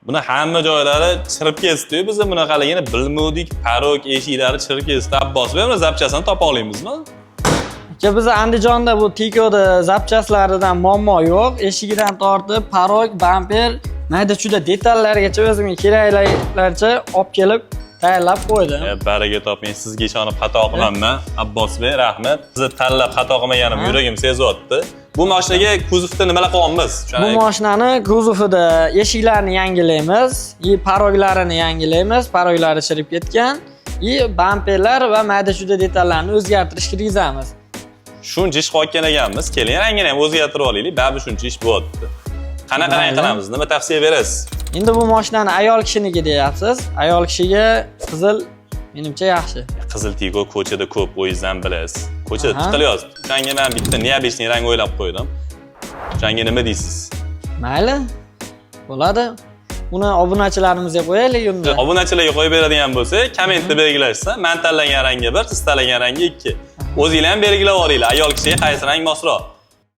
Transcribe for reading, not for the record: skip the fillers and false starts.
Buni hamma joylari chirib kesdi-yu, biz bunaqaligini bilmadik, parok eshiklari chirib kesdi. Abbos, buni zapchasini topa olamizmi? Biz Andijonda bu Tiko'da zapchaslaridan muammo yo'q. Eshigidan tortib, parok, bamper, mayda-chuda detallargacha o'zimga keraklarcha olib kelib tayyorlab qo'ydim. Baraga toping, sizga ishonib xato qilaman. Abbos bey, rahmat. Sizni tanlab xato qilmaganim yuragim sezyapti. Bu mashinaga kuzovda nimalar qilyapmiz? Bu mashinani kuzovida eshiklarni yangilaymiz, paroklarini yangilaymiz, paroklari chirib ketgan, bamperlar va mayda-chuda detallarni o'zgartirish kiritamiz. Shuncha ish qolgan ekanmiz. Keling, rangini ham o'zgartirib olaylik. Baribir shuncha ish bo'lyapti. Qanaqa rang qilamiz? Nima tavsiya berasiz? Endi bu mashinani ayol kishiniki deyapsiz. Ayol kishiga qizil menimcha yaxshi. Qizil Tigo ko'chada ko'p, o'yizdan bilasiz. Ko'chada tiqilyapti. Shunga men bitta neobechniy rang o'ylab qo'ydim. Shunga nima deysiz? Mayli. Bo'ladi. Uni obunachilarimizga qo'yaylik unda. Obunachilarga qo'yib beradigan bo'lsa, kommentda belgilashsa, men tanlagan rangga 1, siz tanlagan rangga 2. O'zingizlar ham belgilab olinglar. Ayol kishiga qaysi rang mosroq.